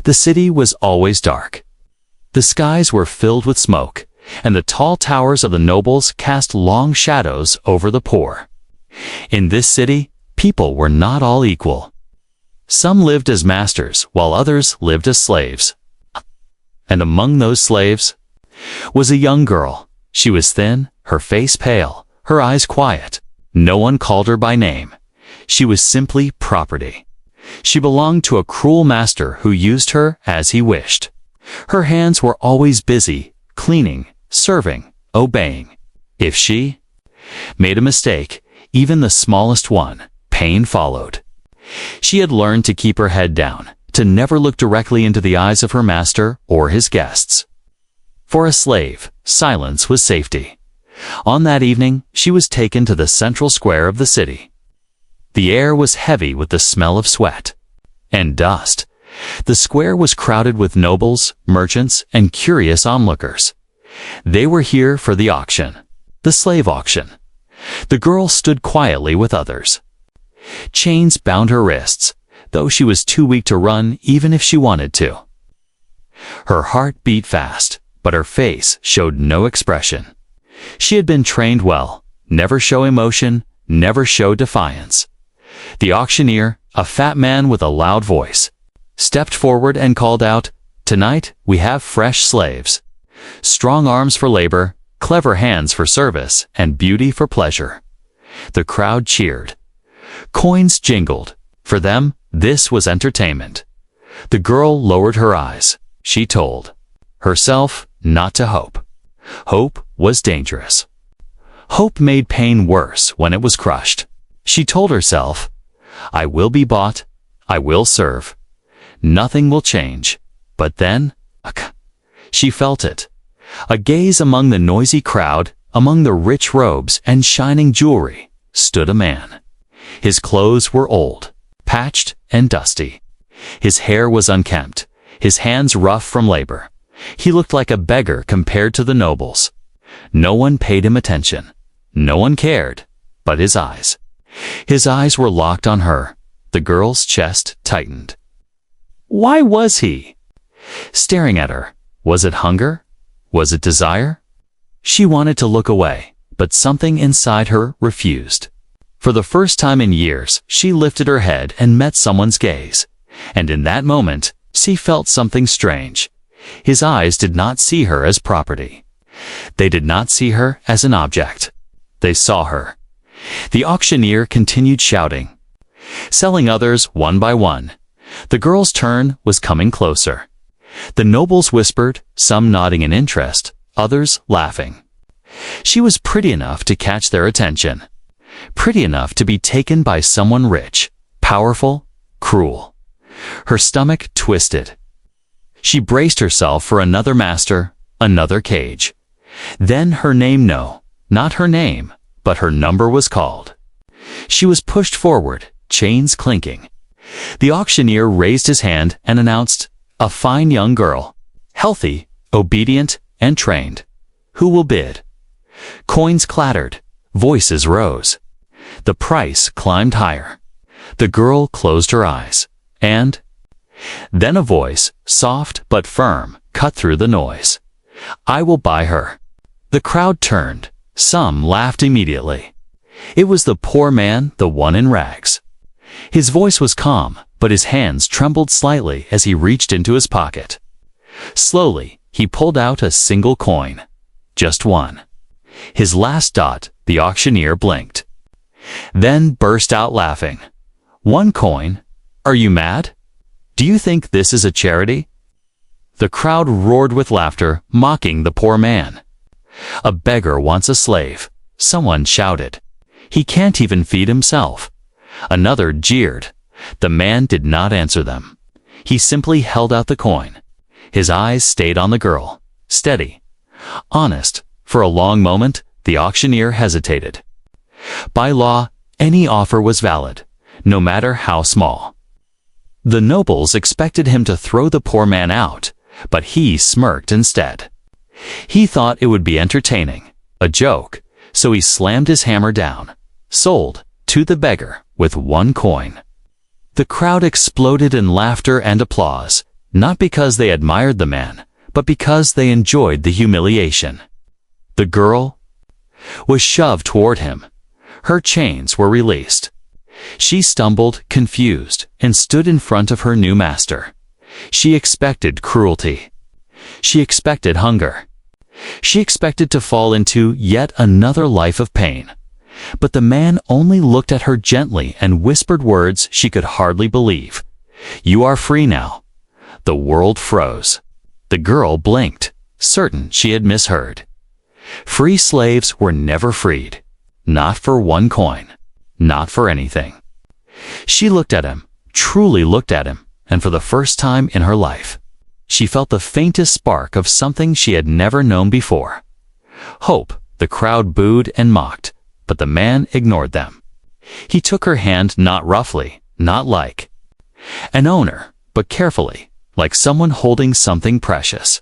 The city was always dark. The skies were filled with smoke, and the tall towers of the nobles cast long shadows over the poor. In this city, people were not all equal. Some lived as masters, while others lived as slaves. And among those slaves was a young girl. She was thin, her face pale, her eyes quiet. No one called her by name. She was simply property. She belonged to a cruel master who used her as he wished. Her hands were always busy, cleaning, serving, obeying. If she made a mistake, even the smallest one, pain followed. She had learned to keep her head down, to never look directly into the eyes of her master or his guests. For a slave, silence was safety. On that evening, she was taken to the central square of the city. The air was heavy with the smell of sweat and dust. The square was crowded with nobles, merchants, and curious onlookers. They were here for the auction, the slave auction. The girl stood quietly with others. Chains bound her wrists, though she was too weak to run even if she wanted to. Her heart beat fast, but her face showed no expression. She had been trained well, never show emotion, never show defiance. The auctioneer, a fat man with a loud voice, stepped forward and called out, "Tonight we have fresh slaves. Strong arms for labor, clever hands for service, and beauty for pleasure." The crowd cheered. Coins jingled. For them, this was entertainment. The girl lowered her eyes. She told herself not to hope. Hope was dangerous. Hope made pain worse when it was crushed. She told herself, "I will be bought. I will serve. Nothing will change." But then, she felt it. A gaze among the noisy crowd, among the rich robes and shining jewelry, stood a man. His clothes were old, patched and dusty. His hair was unkempt, his hands rough from labor. He looked like a beggar compared to the nobles. No one paid him attention. No one cared, but his eyes. His eyes were locked on her. The girl's chest tightened. Why was he staring at her? Was it hunger? Was it desire? She wanted to look away, but something inside her refused. For the first time in years, she lifted her head and met someone's gaze. And in that moment, she felt something strange. His eyes did not see her as property. They did not see her as an object. They saw her. The auctioneer continued shouting, selling others one by one. The girl's turn was coming closer. The nobles whispered, some nodding in interest, others laughing. She was pretty enough to catch their attention. Pretty enough to be taken by someone rich, powerful, cruel. Her stomach twisted. She braced herself for another master, another cage. Then her name, no, not her name, but her number was called. She was pushed forward, chains clinking. The auctioneer raised his hand and announced, "A fine young girl, healthy, obedient, and trained. Who will bid?" Coins clattered. Voices rose. The price climbed higher. The girl closed her eyes. And then a voice, soft but firm, cut through the noise. "I will buy her." The crowd turned. Some laughed immediately. It was the poor man, the one in rags. His voice was calm, but his hands trembled slightly as he reached into his pocket. Slowly, he pulled out a single coin. Just one. His last dot. The auctioneer blinked. Then burst out laughing. "One coin? Are you mad? Do you think this is a charity?" The crowd roared with laughter, mocking the poor man. "A beggar wants a slave," someone shouted. "He can't even feed himself." Another jeered. The man did not answer them. He simply held out the coin. His eyes stayed on the girl, steady, honest. For a long moment, the auctioneer hesitated. By law, any offer was valid, no matter how small. The nobles expected him to throw the poor man out, but he smirked instead. He thought it would be entertaining, a joke, so he slammed his hammer down. Sold to the beggar with one coin. The crowd exploded in laughter and applause. not because they admired the man, but because they enjoyed the humiliation. The girl was shoved toward him. Her chains were released. She stumbled, confused, and stood in front of her new master. She expected cruelty. She expected hunger. She expected to fall into yet another life of pain. But the man only looked at her gently and whispered words she could hardly believe. "You are free now." The world froze. The girl blinked, certain she had misheard. Free slaves were never freed. Not for one coin. Not for anything. She looked at him, truly looked at him, and for the first time in her life, she felt the faintest spark of something she had never known before. Hope. The crowd booed and mocked, but the man ignored them. He took her hand not roughly, not like an owner, but carefully, like someone holding something precious.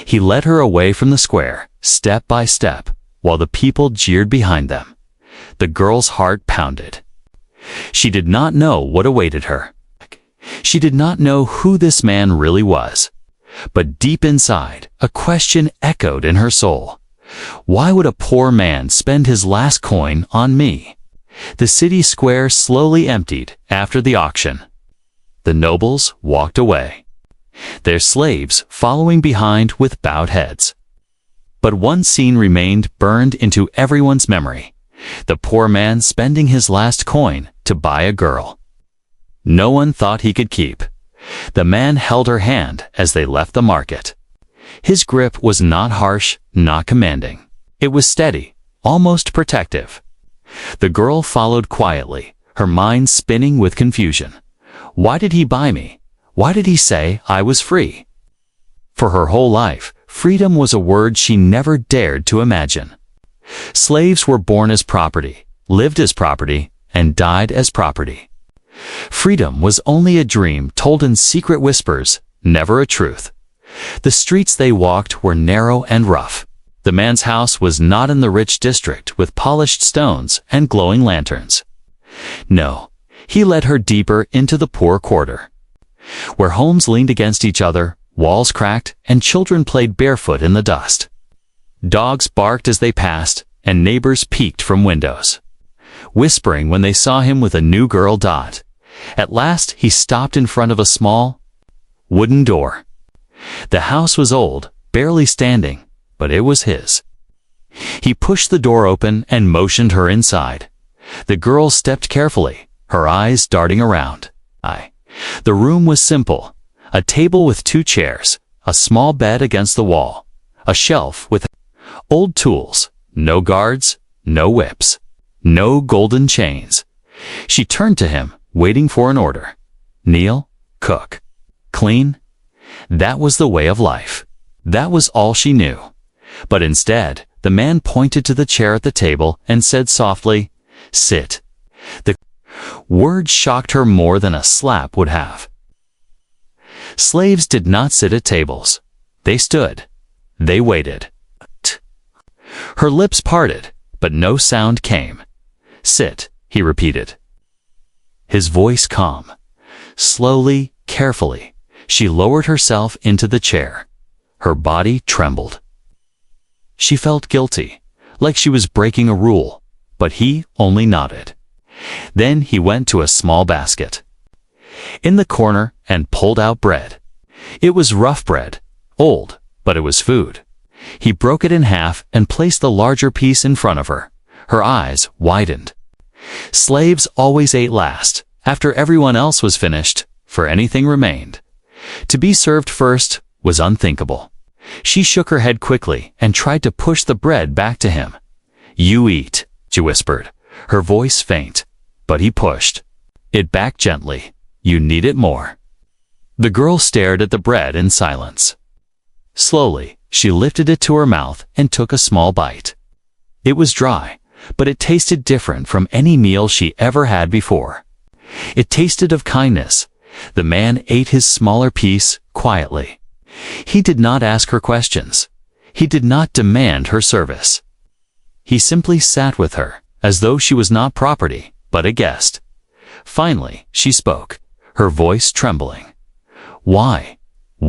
He led her away from the square, step by step, while the people jeered behind them. The girl's heart pounded. She did not know what awaited her. She did not know who this man really was. But deep inside, a question echoed in her soul. Why would a poor man spend his last coin on me? The city square slowly emptied after the auction. The nobles walked away, their slaves following behind with bowed heads. But one scene remained burned into everyone's memory. The poor man spending his last coin to buy a girl no one thought he could keep. The man held her hand as they left the market. His grip was not harsh, not commanding. It was steady, almost protective. The girl followed quietly, her mind spinning with confusion. Why did he buy me? Why did he say I was free? For her whole life, freedom was a word she never dared to imagine. Slaves were born as property, lived as property, and died as property. Freedom was only a dream told in secret whispers, never a truth. The streets they walked were narrow and rough. The man's house was not in the rich district with polished stones and glowing lanterns. No, he led her deeper into the poor quarter, where homes leaned against each other, walls cracked, and children played barefoot in the dust. Dogs barked as they passed, and neighbors peeked from windows, whispering when they saw him with a new girl Dot. At last he stopped in front of a small wooden door. The house was old, barely standing, but it was his. He pushed the door open and motioned her inside. The girl stepped carefully, her eyes darting around. The room was simple. A table with 2 chairs, a small bed against the wall, a shelf with old tools, no guards, no whips, no golden chains. She turned to him, waiting for an order. Kneel, cook, clean. That was the way of life. That was all she knew. But instead, the man pointed to the chair at the table and said softly, "Sit." The word shocked her more than a slap would have. Slaves did not sit at tables. They stood. They waited. Her lips parted, but no sound came. "Sit," he repeated. His voice calm. Slowly, carefully, she lowered herself into the chair. Her body trembled. She felt guilty, like she was breaking a rule, but he only nodded. Then he went to a small basket in the corner and pulled out bread. It was rough bread, old, but it was food. He broke it in half and placed the larger piece in front of her. Her eyes widened. Slaves always ate last, after everyone else was finished, for anything remained. To be served first was unthinkable. She shook her head quickly and tried to push the bread back to him. "You eat," she whispered, her voice faint, but he pushed it back gently. "You need it more." The girl stared at the bread in silence. Slowly, she lifted it to her mouth and took a small bite. It was dry, but it tasted different from any meal she ever had before. It tasted of kindness. The man ate his smaller piece quietly. He did not ask her questions. He did not demand her service. He simply sat with her, as though she was not property, but a guest. Finally, she spoke, her voice trembling. "Why?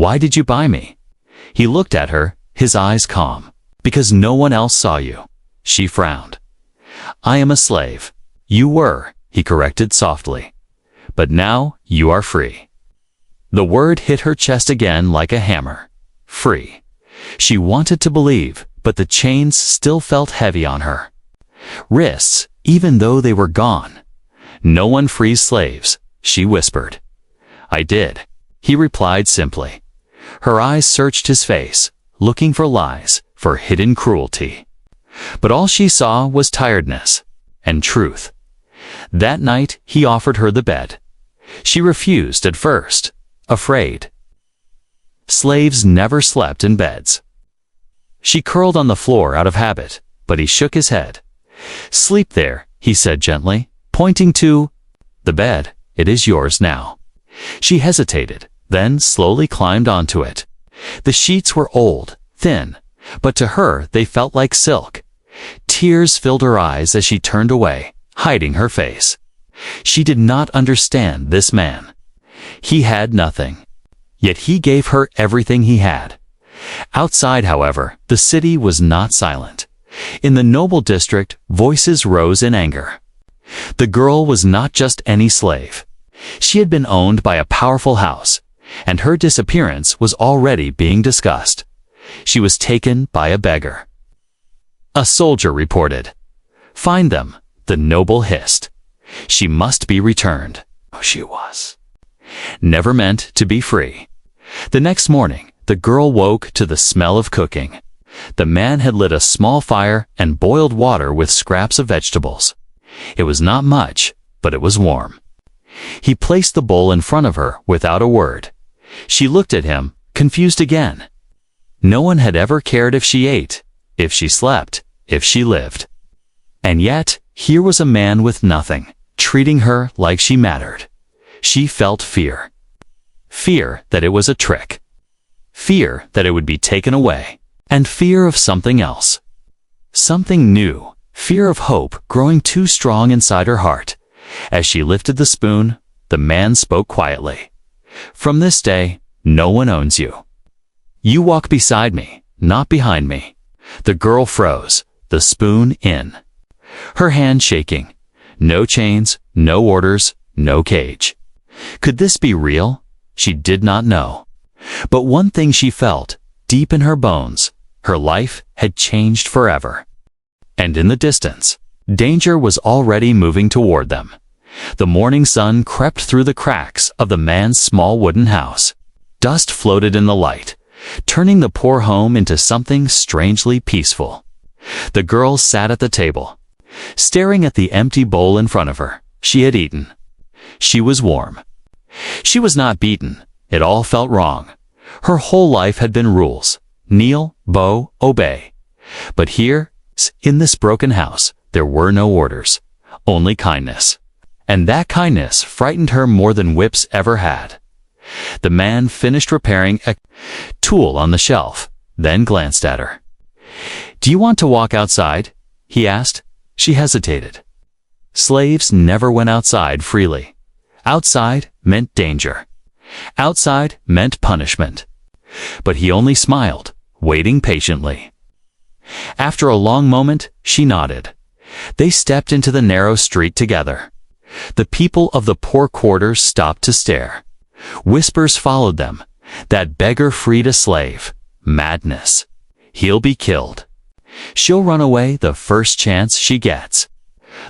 Why did you buy me?" He looked at her, his eyes calm. "Because no one else saw you." She frowned. "I am a slave." "You were," he corrected softly. "But now you are free." The word hit her chest again like a hammer. Free. She wanted to believe, but the chains still felt heavy on her wrists, even though they were gone. "No one frees slaves," she whispered. "I did," he replied simply. Her eyes searched his face, looking for lies, for hidden cruelty. But all she saw was tiredness and truth. That night he offered her the bed. She refused at first, afraid. Slaves never slept in beds. She curled on the floor out of habit, but he shook his head. "Sleep there," he said gently, pointing to the bed. "It is yours now." She hesitated, then slowly climbed onto it. The sheets were old, thin, but to her they felt like silk. Tears filled her eyes as she turned away, hiding her face. She did not understand this man. He had nothing. Yet he gave her everything he had. Outside, however, the city was not silent. In the noble district, voices rose in anger. The girl was not just any slave. She had been owned by a powerful house, and her disappearance was already being discussed. She was taken by a beggar. A soldier reported. "Find them," the noble hissed. She must be returned. Oh, she was. Never meant to be free. The next morning, the girl woke to the smell of cooking. The man had lit a small fire and boiled water with scraps of vegetables. It was not much, but it was warm. He placed the bowl in front of her without a word. She looked at him, confused again. No one had ever cared if she ate, if she slept, if she lived. And yet, here was a man with nothing, treating her like she mattered. She felt fear. Fear that it was a trick. Fear that it would be taken away. And fear of something else. Something new. Fear of hope growing too strong inside her heart. As she lifted the spoon, the man spoke quietly. "From this day, no one owns you. You walk beside me, not behind me." The girl froze, the spoon in. Her hand shaking. No chains, no orders, no cage. Could this be real? She did not know. But one thing she felt, deep in her bones, her life had changed forever. And in the distance, danger was already moving toward them. The morning sun crept through the cracks of the man's small wooden house. Dust floated in the light, turning the poor home into something strangely peaceful. The girl sat at the table, staring at the empty bowl in front of her. She had eaten. She was warm. She was not beaten. It all felt wrong. Her whole life had been rules. Kneel, bow, obey. But here, in this broken house, there were no orders, only kindness. And that kindness frightened her more than whips ever had. The man finished repairing a tool on the shelf, then glanced at her. "Do you want to walk outside?" he asked. She hesitated. Slaves never went outside freely. Outside meant danger. Outside meant punishment. But he only smiled, waiting patiently. After a long moment, she nodded. They stepped into the narrow street together. The people of the poor quarters stopped to stare. Whispers followed them. "That beggar freed a slave. Madness. He'll be killed. She'll run away the first chance she gets."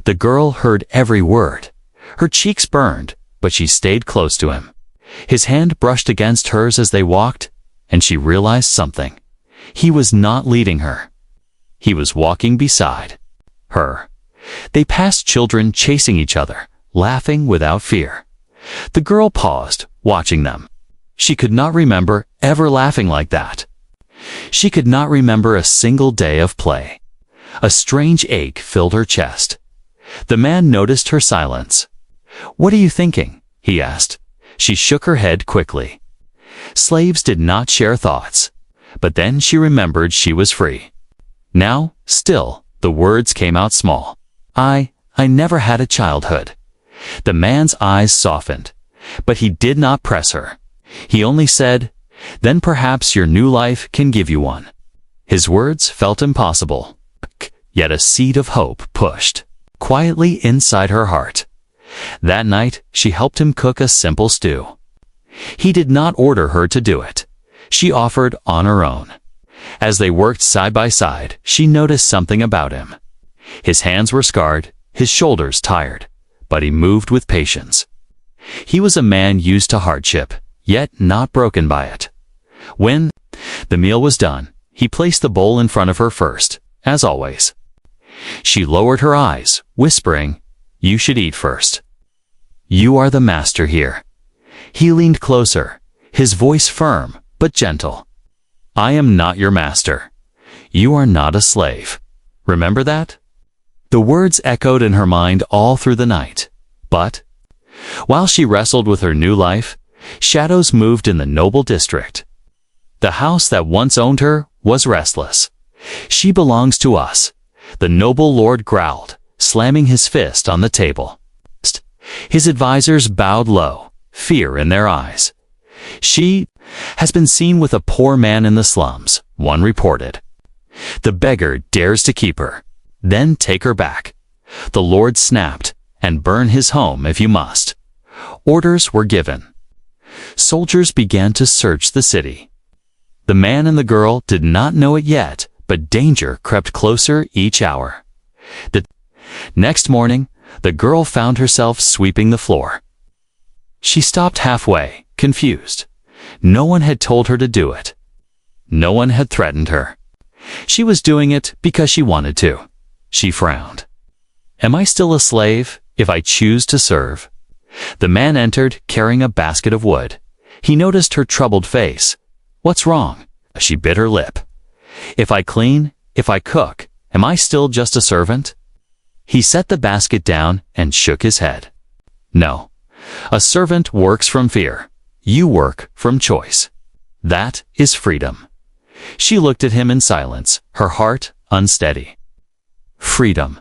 The girl heard every word. Her cheeks burned, but she stayed close to him. His hand brushed against hers as they walked, and she realized something. He was not leading her. He was walking beside her. They passed children chasing each other, laughing without fear. The girl paused, watching them. She could not remember ever laughing like that. She could not remember a single day of play. A strange ache filled her chest. The man noticed her silence. "What are you thinking?" he asked. She shook her head quickly. Slaves did not share thoughts. But then she remembered she was free. Now, still, the words came out small. I never had a childhood." The man's eyes softened, but he did not press her. He only said, Then perhaps your new life can give you one." His words felt impossible, yet a seed of hope pushed quietly inside her heart. That night, she helped him cook a simple stew. He did not order her to do it. She offered on her own. As they worked side by side, she noticed something about him. His hands were scarred, his shoulders tired, but he moved with patience. He was a man used to hardship, yet not broken by it. When the meal was done, he placed the bowl in front of her first, as always. She lowered her eyes, whispering, "You should eat first. You are the master here." He leaned closer, his voice firm but gentle. "I am not your master. You are not a slave. Remember that?" The words echoed in her mind all through the night. But while she wrestled with her new life, shadows moved in the noble district. The house that once owned her was restless. "She belongs to us," the noble lord growled, slamming his fist on the table. His advisors bowed low, fear in their eyes. "She has been seen with a poor man in the slums," one reported. "The beggar dares to keep her. Then take her back. The lord snapped, and burn his home if you must." Orders were given. Soldiers began to search the city. The man and the girl did not know it yet, but danger crept closer each hour. The next morning, the girl found herself sweeping the floor. She stopped halfway, confused. No one had told her to do it. No one had threatened her. She was doing it because she wanted to. She frowned. "Am I still a slave if I choose to serve?" The man entered, carrying a basket of wood. He noticed her troubled face. "What's wrong?" She bit her lip. "If I clean, if I cook, am I still just a servant?" He set the basket down and shook his head. "No. A servant works from fear. You work from choice. That is freedom." She looked at him in silence, her heart unsteady. Freedom.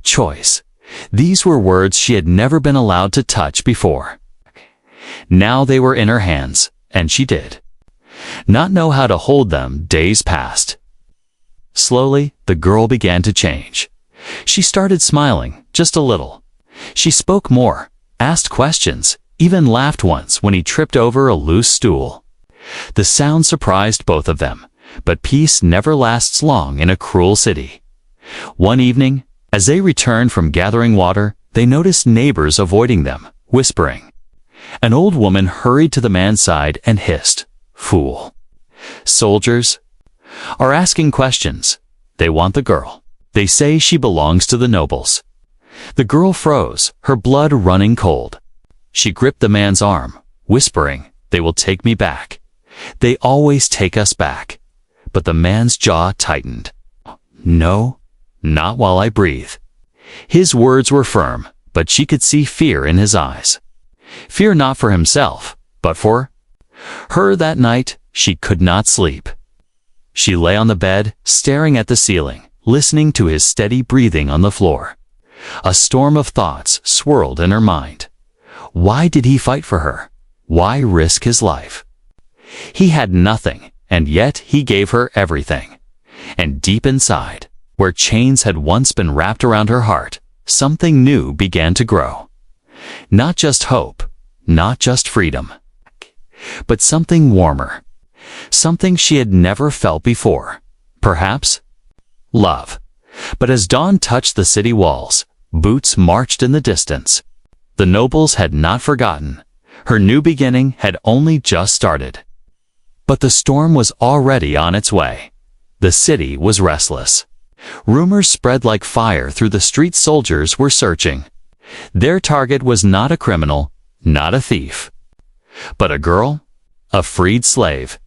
Choice. These were words she had never been allowed to touch before. Now they were in her hands, and she did not know how to hold them. Days passed. Slowly, the girl began to change. She started smiling, just a little. She spoke more, asked questions, even laughed once when he tripped over a loose stool. The sound surprised both of them, but peace never lasts long in a cruel city. One evening, as they returned from gathering water, they noticed neighbors avoiding them, whispering. An old woman hurried to the man's side and hissed, "Fool. Soldiers are asking questions. They want the girl. They say she belongs to the nobles." The girl froze, her blood running cold. She gripped the man's arm, whispering, "They will take me back. They always take us back." But the man's jaw tightened. "No, not while I breathe." His words were firm, but she could see fear in his eyes. Fear not for himself, but for her. That night, she could not sleep. She lay on the bed, staring at the ceiling, listening to his steady breathing on the floor. A storm of thoughts swirled in her mind. Why did he fight for her? Why risk his life? He had nothing, and yet he gave her everything. And deep inside, where chains had once been wrapped around her heart, something new began to grow. Not just hope, not just freedom, but something warmer. Something she had never felt before. Perhaps love. But as dawn touched the city walls, boots marched in the distance. The nobles had not forgotten. Her new beginning had only just started. But the storm was already on its way. The city was restless. Rumors spread like fire through the street. Soldiers were searching. Their target was not a criminal, not a thief, but a girl, a freed slave.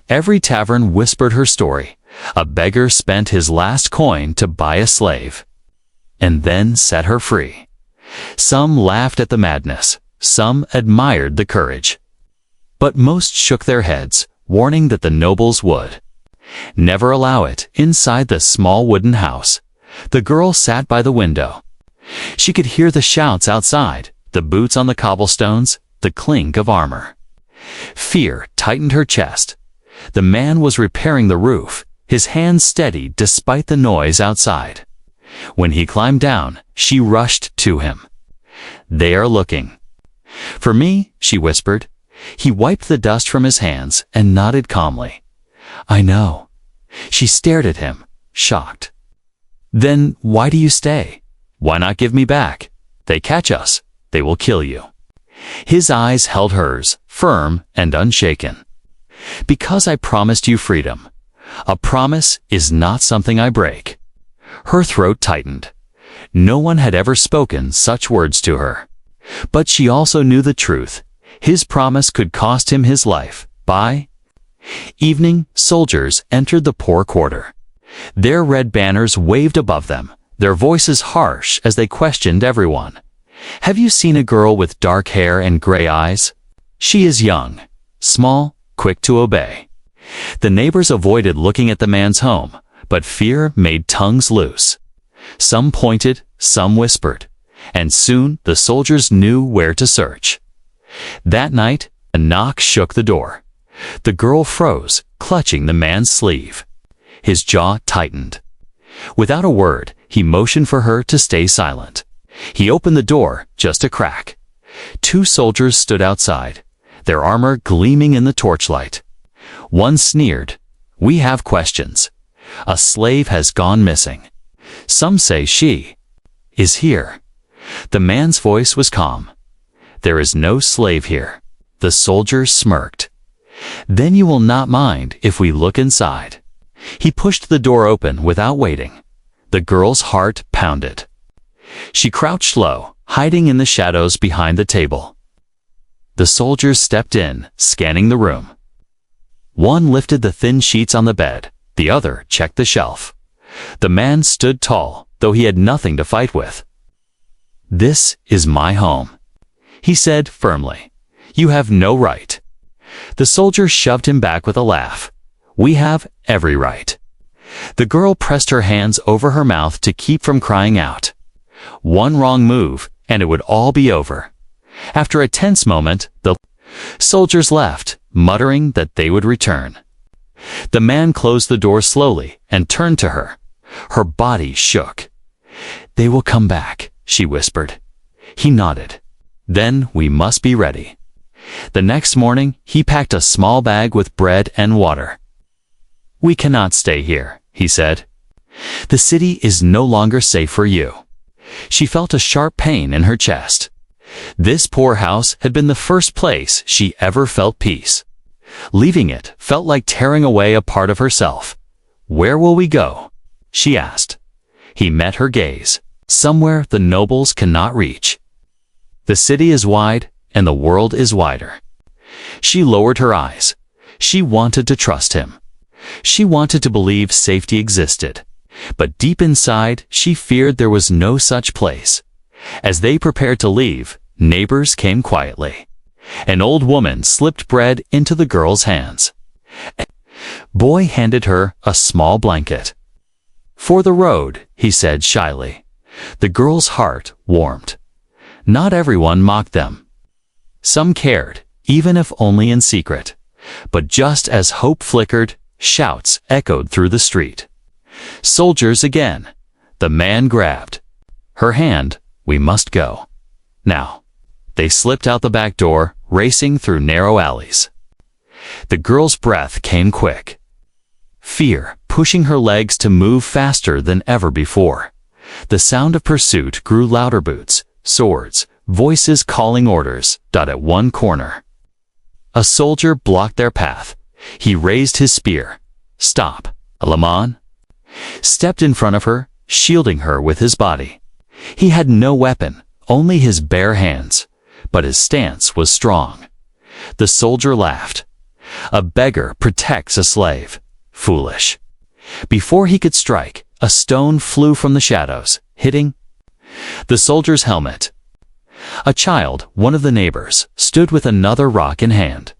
Every tavern whispered her story. A beggar spent his last coin to buy a slave, and then set her free. Some laughed at the madness, some admired the courage. But most shook their heads, warning that the nobles would never allow it. Inside the small wooden house, the girl sat by the window. She could hear the shouts outside, the boots on the cobblestones, the clink of armor. Fear tightened her chest. The man was repairing the roof, his hands steady despite the noise outside. When he climbed down, she rushed to him. "They are looking." "For me," she whispered. He wiped the dust from his hands and nodded calmly. "I know." She stared at him, shocked. "Then why do you stay? Why not give me back? They catch us, they will kill you." His eyes held hers, firm and unshaken. "Because I promised you freedom. A promise is not something I break." Her throat tightened. No one had ever spoken such words to her. But she also knew the truth. His promise could cost him his life. By evening, soldiers entered the poor quarter. Their red banners waved above them, their voices harsh as they questioned everyone. "Have you seen a girl with dark hair and gray eyes? She is young, small, quick to obey." The neighbors avoided looking at the man's home, but fear made tongues loose. Some pointed, some whispered, and soon the soldiers knew where to search. That night, a knock shook the door. The girl froze, clutching the man's sleeve. His jaw tightened. Without a word, he motioned for her to stay silent. He opened the door just a crack. 2 soldiers stood outside, their armor gleaming in the torchlight. One sneered, "We have questions. A slave has gone missing. Some say she is here." The man's voice was calm. "There is no slave here." The soldiers smirked. "Then you will not mind if we look inside." He pushed the door open without waiting. The girl's heart pounded. She crouched low, hiding in the shadows behind the table. The soldiers stepped in, scanning the room. One lifted the thin sheets on the bed, the other checked the shelf. The man stood tall, though he had nothing to fight with. "This is my home," he said firmly. "You have no right." The soldier shoved him back with a laugh. "We have every right." The girl pressed her hands over her mouth to keep from crying out. One wrong move, and it would all be over. After a tense moment, the soldiers left, muttering that they would return. The man closed the door slowly and turned to her. Her body shook. "They will come back," she whispered. He nodded. "Then we must be ready." The next morning, he packed a small bag with bread and water. "We cannot stay here," he said. "The city is no longer safe for you." She felt a sharp pain in her chest. This poor house had been the first place she ever felt peace. Leaving it felt like tearing away a part of herself. "Where will we go?" she asked. He met her gaze. "Somewhere the nobles cannot reach. The city is wide, and the world is wider." She lowered her eyes. She wanted to trust him. She wanted to believe safety existed. But deep inside, she feared there was no such place. As they prepared to leave, neighbors came quietly. An old woman slipped bread into the girl's hands. A boy handed her a small blanket. "For the road," he said shyly. The girl's heart warmed. Not everyone mocked them. Some cared, even if only in secret. But just as hope flickered, shouts echoed through the street. "Soldiers again!" The man grabbed her hand. "We must go. Now." They slipped out the back door, racing through narrow alleys. The girl's breath came quick. Fear pushing her legs to move faster than ever before. The sound of pursuit grew louder. Boots, swords, voices calling orders. At one corner, a soldier blocked their path. He raised his spear. "Stop!" Alaman stepped in front of her, shielding her with his body. He had no weapon, only his bare hands, but his stance was strong. The soldier laughed. "A beggar protects a slave. Foolish." Before he could strike, a stone flew from the shadows, hitting the soldier's helmet. A child, one of the neighbors, stood with another rock in hand.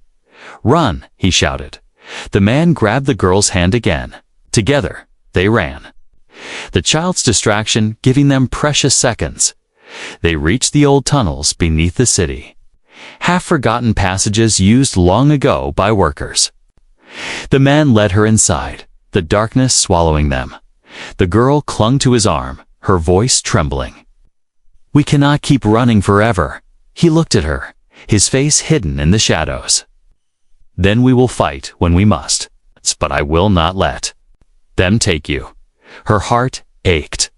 "Run!" he shouted. The man grabbed the girl's hand again. Together, they ran. The child's distraction giving them precious seconds. They reached the old tunnels beneath the city. half-forgotten passages used long ago by workers. The man led her inside, the darkness swallowing them. The girl clung to his arm, her voice trembling. "We cannot keep running forever." He looked at her, his face hidden in the shadows. "Then we will fight when we must, but I will not let them take you." Her heart ached.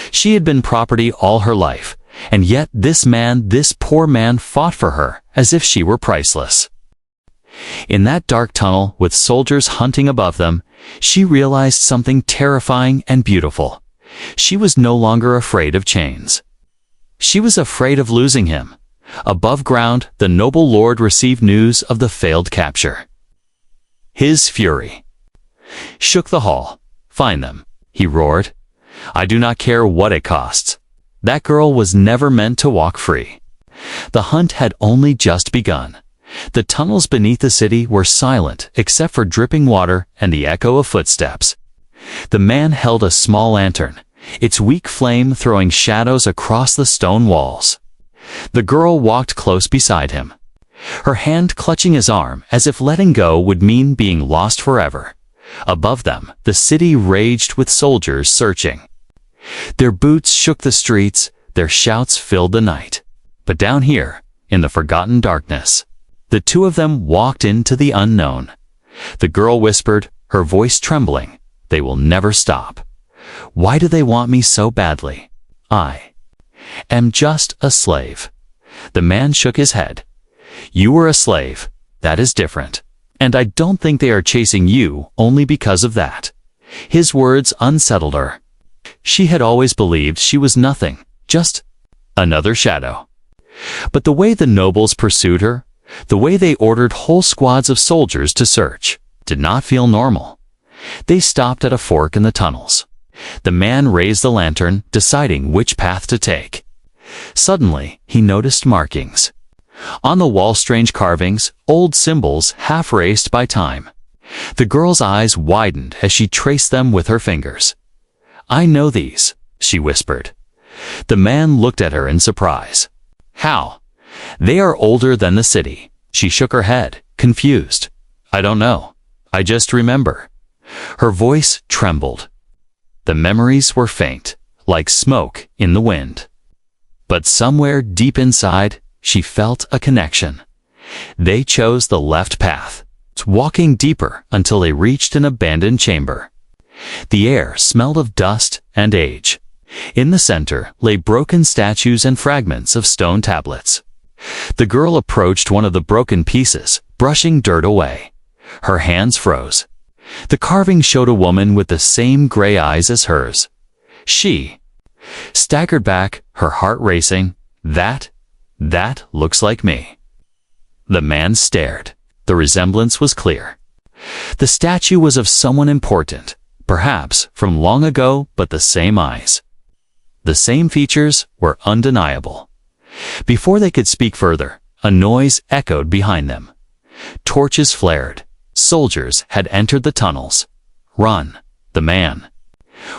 She had been property all her life, and yet this man, this poor man, fought for her as if she were priceless. In that dark tunnel, with soldiers hunting above them, she realized something terrifying and beautiful. She was no longer afraid of chains. She was afraid of losing him. Above ground, the noble lord received news of the failed capture. His fury shook the hall. "Find them," he roared. "I do not care what it costs." That girl was never meant to walk free. The hunt had only just begun. The tunnels beneath the city were silent except for dripping water and the echo of footsteps. The man held a small lantern, its weak flame throwing shadows across the stone walls. The girl walked close beside him, her hand clutching his arm as if letting go would mean being lost forever. Above them, the city raged with soldiers searching. Their boots shook the streets, their shouts filled the night. But down here, in the forgotten darkness, the two of them walked into the unknown. The girl whispered, her voice trembling, "They will never stop. Why do they want me so badly? I am just a slave." The man shook his head. "You were a slave. That is different. And I don't think they are chasing you only because of that." His words unsettled her. She had always believed she was nothing, just another shadow. But the way the nobles pursued her, the way they ordered whole squads of soldiers to search, did not feel normal. They stopped at a fork in the tunnels. The man raised the lantern, deciding which path to take. Suddenly, he noticed markings. On the wall, strange carvings, old symbols half erased by time. The girl's eyes widened as she traced them with her fingers. "I know these," she whispered. The man looked at her in surprise. "How?" "They are older than the city." She shook her head, confused. "I don't know. I just remember." Her voice trembled. The memories were faint, like smoke in the wind. But somewhere deep inside, she felt a connection. They chose the left path, walking deeper until they reached an abandoned chamber. The air smelled of dust and age. In the center lay broken statues and fragments of stone tablets. The girl approached one of the broken pieces, brushing dirt away. Her hands froze. The carving showed a woman with the same gray eyes as hers. She staggered back, her heart racing. That looks like me." The man stared. The resemblance was clear. The statue was of someone important, perhaps from long ago, but the same eyes, the same features were undeniable. Before they could speak further, a noise echoed behind them. Torches flared. Soldiers had entered the tunnels. "Run," the man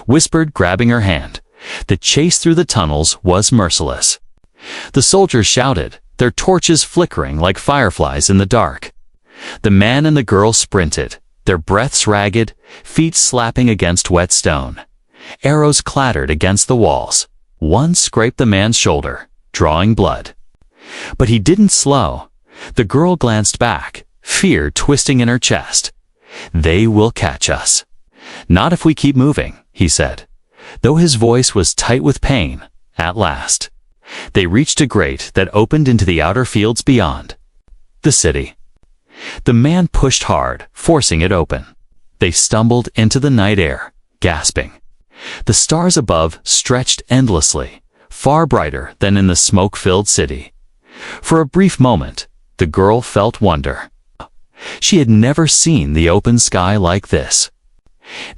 whispered, grabbing her hand. The chase through the tunnels was merciless. The soldiers shouted, their torches flickering like fireflies in the dark. The man and the girl sprinted, their breaths ragged, feet slapping against wet stone. Arrows clattered against the walls. One scraped the man's shoulder, drawing blood. But he didn't slow. The girl glanced back, fear twisting in her chest. "They will catch us." "Not if we keep moving," he said, though his voice was tight with pain. At last, they reached a grate that opened into the outer fields beyond the city. The man pushed hard, forcing it open. They stumbled into the night air, gasping. The stars above stretched endlessly, far brighter than in the smoke-filled city. For a brief moment, the girl felt wonder. She had never seen the open sky like this.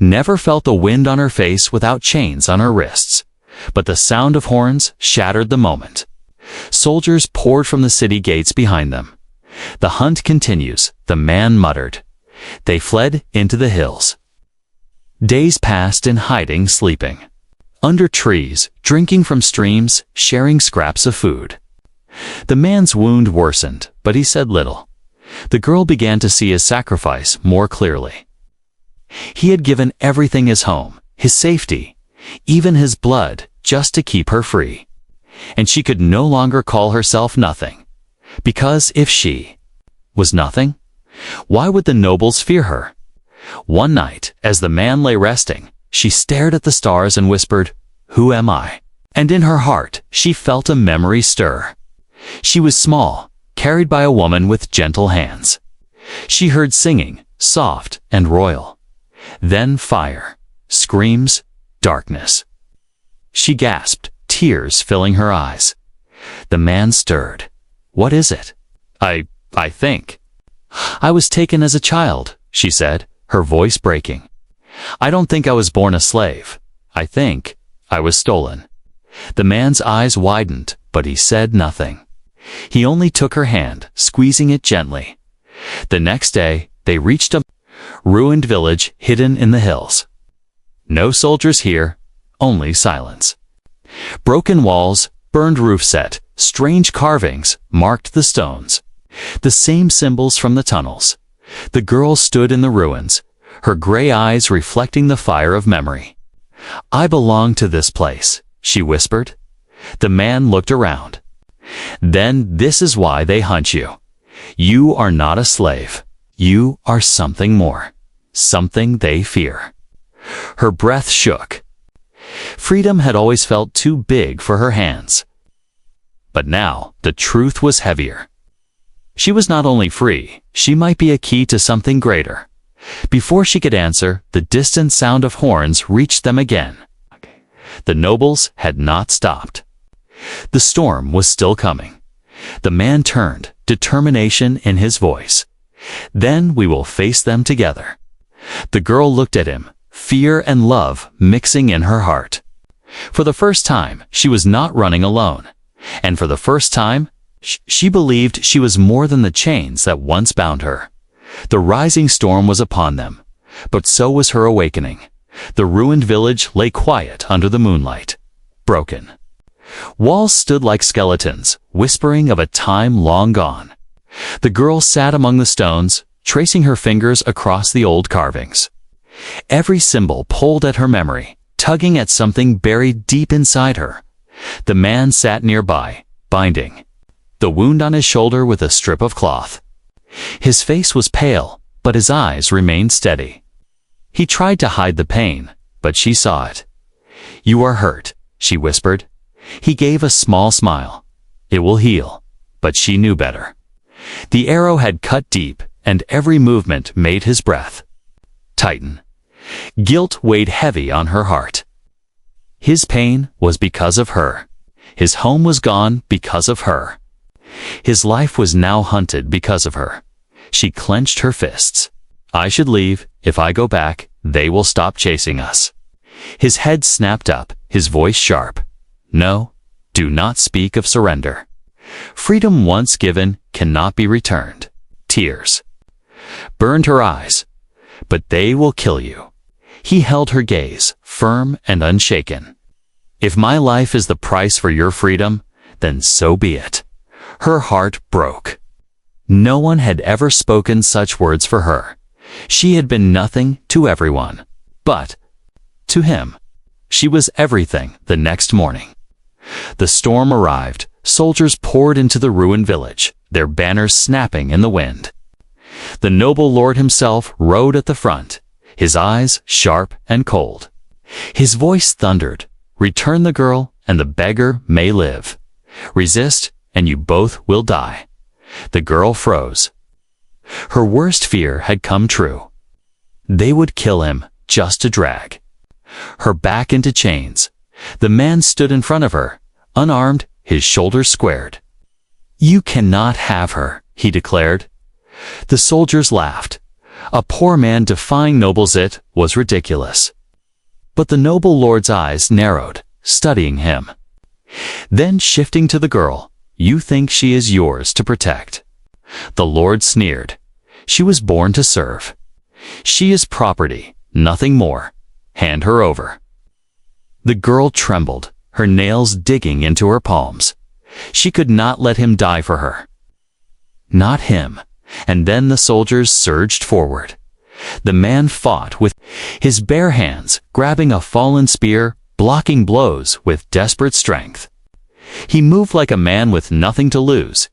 Never felt the wind on her face without chains on her wrists. But the sound of horns shattered the moment. Soldiers poured from the city gates behind them. "The hunt continues," the man muttered. They fled into the hills. Days passed in hiding, sleeping under trees, drinking from streams, sharing scraps of food. The man's wound worsened, but he said little. The girl began to see his sacrifice more clearly. He had given everything, his home, his safety, even his blood, just to keep her free. And she could no longer call herself nothing. Because if she was nothing, why would the nobles fear her? One night, as the man lay resting, she stared at the stars and whispered, "Who am I?" And in her heart, she felt a memory stir. She was small, carried by a woman with gentle hands. She heard singing, soft and royal. Then fire, screams, darkness. She gasped, tears filling her eyes. The man stirred. "What is it?" I think. "I was taken as a child," she said, her voice breaking. "I don't think I was born a slave. I think I was stolen." The man's eyes widened, but he said nothing. He only took her hand, squeezing it gently. The next day, they reached a ruined village hidden in the hills. No soldiers here, only silence. Broken walls, burned roof set, strange carvings marked the stones. The same symbols from the tunnels. The girl stood in the ruins, her gray eyes reflecting the fire of memory. "I belong to this place," she whispered. The man looked around. "Then this is why they hunt you. You are not a slave. You are something more. Something they fear." Her breath shook. Freedom had always felt too big for her hands. But now the truth was heavier. She was not only free, she might be a key to something greater. Before she could answer, the distant sound of horns reached them again. The nobles had not stopped. The storm was still coming. The man turned, determination in his voice. "Then we will face them together." The girl looked at him, fear and love mixing in her heart. For the first time, she was not running alone. And for the first time, she believed she was more than the chains that once bound her. The rising storm was upon them, but so was her awakening. The ruined village lay quiet under the moonlight, broken. Walls stood like skeletons, whispering of a time long gone. The girl sat among the stones, tracing her fingers across the old carvings. Every symbol pulled at her memory, tugging at something buried deep inside her. The man sat nearby, binding the wound on his shoulder with a strip of cloth. His face was pale, but his eyes remained steady. He tried to hide the pain, but she saw it. "You are hurt," she whispered. He gave a small smile. "It will heal," but she knew better. The arrow had cut deep, and every movement made his breath tighten. Guilt weighed heavy on her heart. His pain was because of her. His home was gone because of her. His life was now hunted because of her. She clenched her fists. "I should leave. If I go back, they will stop chasing us." His head snapped up, his voice sharp. "No, do not speak of surrender. Freedom once given cannot be returned." Tears burned her eyes. "But they will kill you." He held her gaze, firm and unshaken. "If my life is the price for your freedom, then so be it." Her heart broke. No one had ever spoken such words for her. She had been nothing to everyone. But to him, she was everything. The next morning, the storm arrived. Soldiers poured into the ruined village, their banners snapping in the wind. The noble lord himself rode at the front, his eyes sharp and cold. His voice thundered, "Return the girl, and the beggar may live. Resist, and you both will die." The girl froze. Her worst fear had come true. They would kill him just to drag her back into chains. The man stood in front of her, unarmed, his shoulders squared. "You cannot have her," he declared. The soldiers laughed. A poor man defying nobles, it was ridiculous. But the noble lord's eyes narrowed, studying him. Then shifting to the girl, "You think she is yours to protect." The lord sneered. "She was born to serve. She is property, nothing more. Hand her over." The girl trembled, her nails digging into her palms. She could not let him die for her. Not him. And then the soldiers surged forward. The man fought with his bare hands, grabbing a fallen spear, blocking blows with desperate strength. He moved like a man with nothing to lose,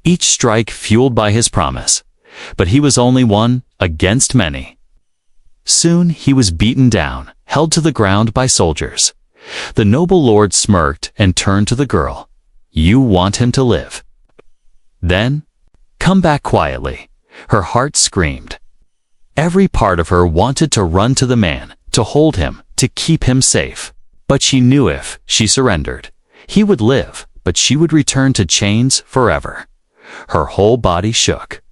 each strike fueled by his promise. But he was only one against many. Soon he was beaten down, held to the ground by soldiers. The noble lord smirked and turned to the girl. "You want him to live. Then, come back quietly." Her heart screamed. Every part of her wanted to run to the man, to hold him, to keep him safe. But she knew if she surrendered, he would live, but she would return to chains forever. Her whole body shook.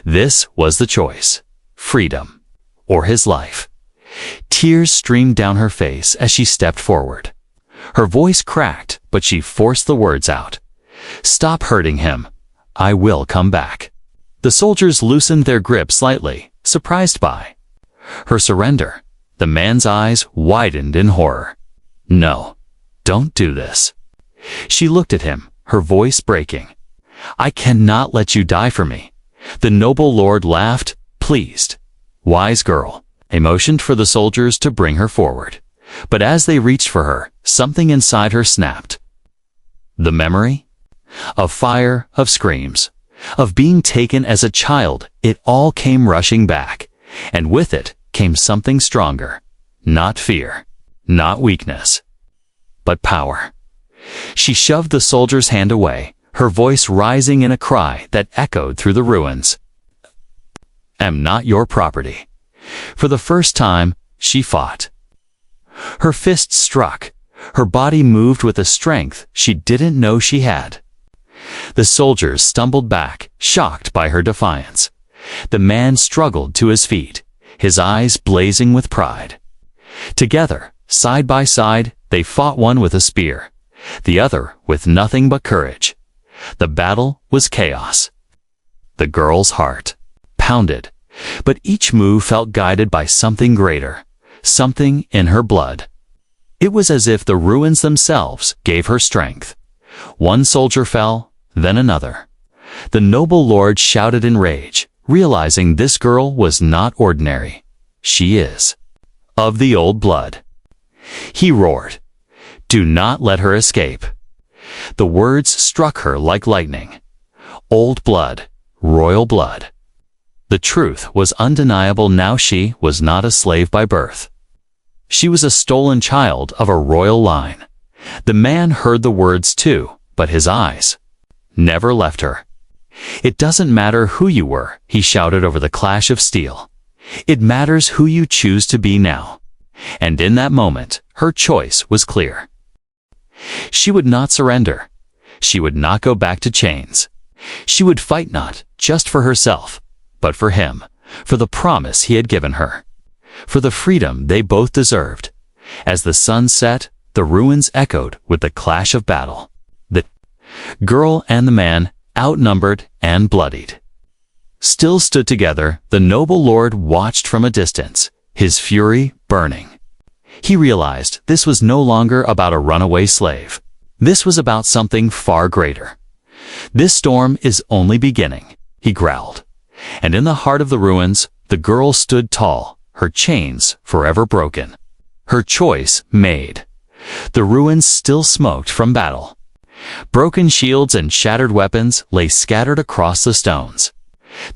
This was the choice: freedom or his life. Tears streamed down her face as she stepped forward. Her voice cracked, but she forced the words out. "Stop hurting him. I will come back." The soldiers loosened their grip slightly, surprised by her surrender. The man's eyes widened in horror. "No, don't do this." She looked at him, her voice breaking. "I cannot let you die for me." The noble lord laughed, pleased. "Wise girl." He motioned for the soldiers to bring her forward. But as they reached for her, something inside her snapped. The memory of fire, of screams, of being taken as a child, it all came rushing back. And with it came something stronger. Not fear, not weakness, but power. She shoved the soldier's hand away, her voice rising in a cry that echoed through the ruins. "Am not your property." For the first time, she fought. Her fists struck. Her body moved with a strength she didn't know she had. The soldiers stumbled back, shocked by her defiance. The man struggled to his feet, his eyes blazing with pride. Together, side by side, they fought, one with a spear, the other with nothing but courage. The battle was chaos. The girl's heart pounded, but each move felt guided by something greater, something in her blood. It was as if the ruins themselves gave her strength. One soldier fell, then another. The noble lord shouted in rage, realizing this girl was not ordinary. She is of the old blood. He roared, "Do not let her escape." The words struck her like lightning. Old blood, royal blood. The truth was undeniable now. She was not a slave by birth. She was a stolen child of a royal line. The man heard the words too, but his eyes never left her. "It doesn't matter who you were," he shouted over the clash of steel. "It matters who you choose to be now." And in that moment, her choice was clear. She would not surrender. She would not go back to chains. She would fight not just for herself, but for him, for the promise he had given her, for the freedom they both deserved. As the sun set, the ruins echoed with the clash of battle. The girl and the man, outnumbered and bloodied, still stood together. The noble lord watched from a distance, his fury burning. He realized this was no longer about a runaway slave. This was about something far greater. "This storm is only beginning," he growled. And in the heart of the ruins, the girl stood tall, her chains forever broken, her choice made. The ruins still smoked from battle. Broken shields and shattered weapons lay scattered across the stones.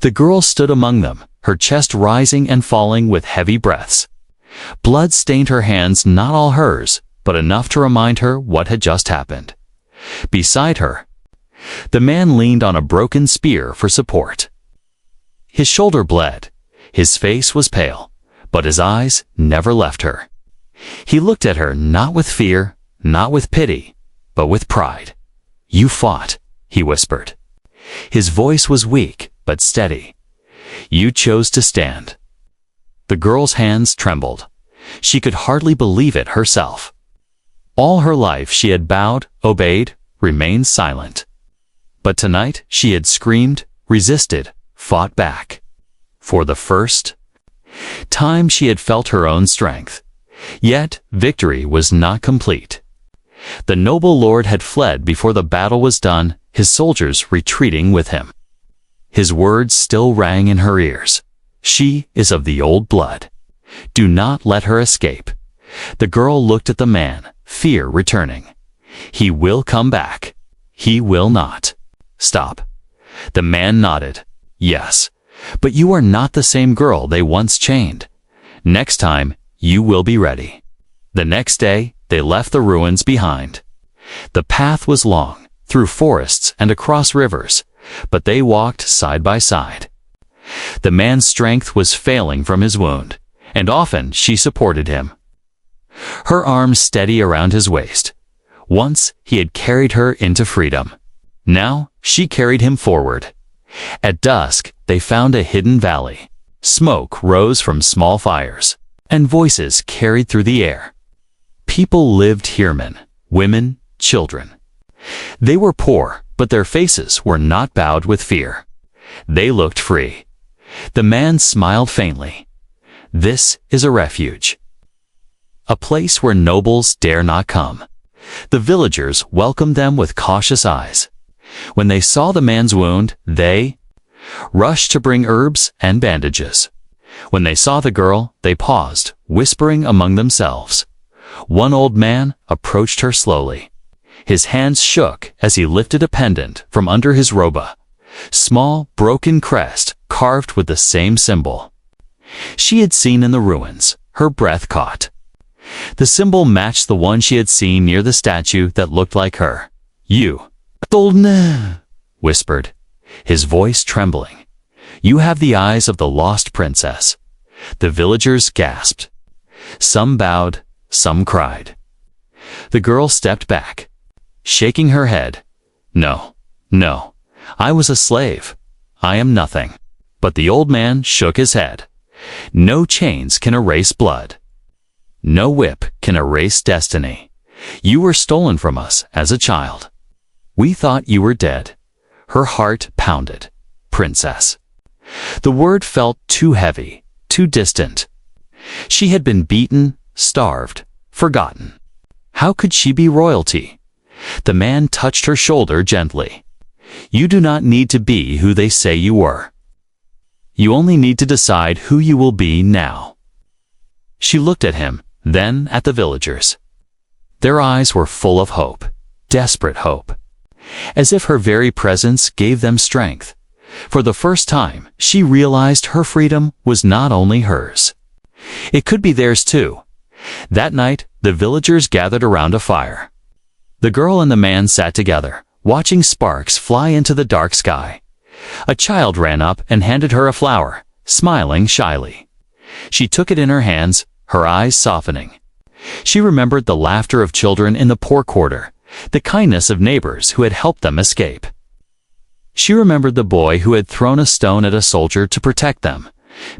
The girl stood among them, her chest rising and falling with heavy breaths. Blood stained her hands, not all hers, but enough to remind her what had just happened. Beside her, the man leaned on a broken spear for support. His shoulder bled, his face was pale, but his eyes never left her. He looked at her not with fear, not with pity, but with pride. "You fought," he whispered. His voice was weak, but steady. "You chose to stand." The girl's hands trembled. She could hardly believe it herself. All her life she had bowed, obeyed, remained silent. But tonight she had screamed, resisted, fought back. For the first time she had felt her own strength. Yet victory was not complete. The noble lord had fled before the battle was done, his soldiers retreating with him. His words still rang in her ears. She is of the old blood. Do not let her escape. The girl looked at the man, fear returning. He will come back. He will not. Stop. The man nodded. Yes, but you are not the same girl they once chained. Next time, you will be ready. The next day, they left the ruins behind. The path was long, through forests and across rivers, but they walked side by side. The man's strength was failing from his wound, and often she supported him. Her arms steady around his waist. Once he had carried her into freedom. Now she carried him forward. At dusk, they found a hidden valley. Smoke rose from small fires, and voices carried through the air. People lived here, men, women, children. They were poor, but their faces were not bowed with fear. They looked free. The man smiled faintly. This is a refuge. A place where nobles dare not come. The villagers welcomed them with cautious eyes. When they saw the man's wound, they rushed to bring herbs and bandages. When they saw the girl, they paused, whispering among themselves. One old man approached her slowly. His hands shook as he lifted a pendant from under his robe. Small, broken crest carved with the same symbol. She had seen in the ruins. Her breath caught. The symbol matched the one she had seen near the statue that looked like her. You, Dolne, whispered, his voice trembling. You have the eyes of the lost princess. The villagers gasped. Some bowed, some cried. The girl stepped back, shaking her head. No, no, I was a slave. I am nothing. But the old man shook his head. No chains can erase blood. No whip can erase destiny. You were stolen from us as a child. We thought you were dead. Her heart pounded. Princess. The word felt too heavy, too distant. She had been beaten, starved, forgotten. How could she be royalty? The man touched her shoulder gently. You do not need to be who they say you were. You only need to decide who you will be now. She looked at him, then at the villagers. Their eyes were full of hope, desperate hope, as if her very presence gave them strength. For the first time, she realized her freedom was not only hers. It could be theirs too. That night, the villagers gathered around a fire. The girl and the man sat together, watching sparks fly into the dark sky. A child ran up and handed her a flower, smiling shyly. She took it in her hands, her eyes softening. She remembered the laughter of children in the poor quarter, the kindness of neighbors who had helped them escape. She remembered the boy who had thrown a stone at a soldier to protect them.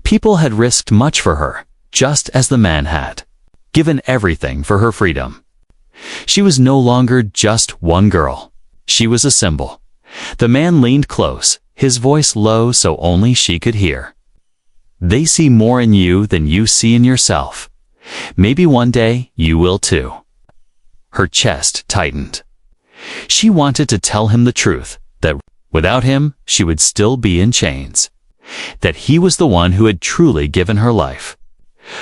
People had risked much for her, just as the man had, given everything for her freedom. She was no longer just one girl. She was a symbol. The man leaned close, his voice low so only she could hear. They see more in you than you see in yourself. Maybe one day you will too. Her chest tightened. She wanted to tell him the truth, that without him she would still be in chains, that he was the one who had truly given her life.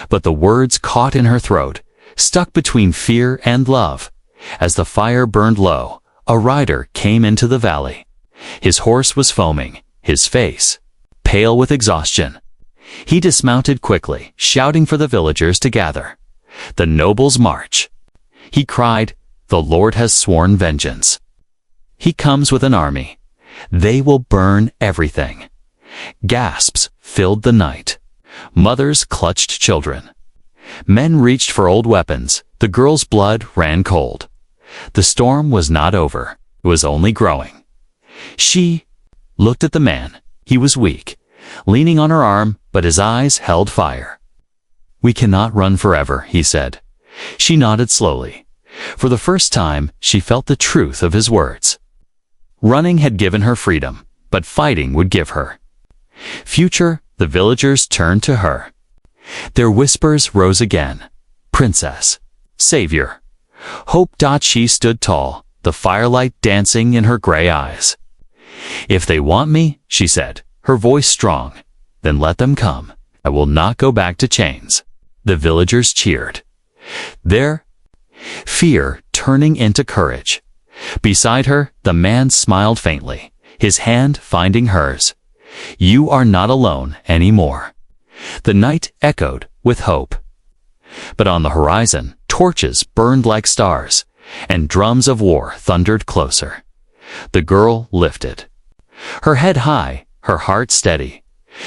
But the words caught in her throat, stuck between fear and love. As the fire burned low, a rider came into the valley. His horse was foaming, his face pale with exhaustion. He dismounted quickly, shouting for the villagers to gather. The nobles march. He cried, "The Lord has sworn vengeance. He comes with an army. They will burn everything." Gasps filled the night. Mothers clutched children. Men reached for old weapons. The girl's blood ran cold. The storm was not over. It was only growing. She looked at the man. He was weak, leaning on her arm, but his eyes held fire. "We cannot run forever," he said. She nodded slowly. For the first time, she felt the truth of his words. Running had given her freedom, but fighting would give her future. The villagers turned to her. Their whispers rose again. Princess, savior, Hope. She stood tall, the firelight dancing in her gray eyes. "If they want me," she said, her voice strong, "then let them come. I will not go back to chains." The villagers cheered, their fear turning into courage. Beside her, the man smiled faintly, his hand finding hers. "You are not alone anymore." The night echoed with hope. But on the horizon, torches burned like stars, and drums of war thundered closer. The girl lifted, her head high, her heart steady.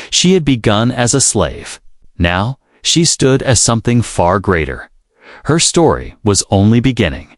She had begun as a slave. Now she stood as something far greater. Her story was only beginning.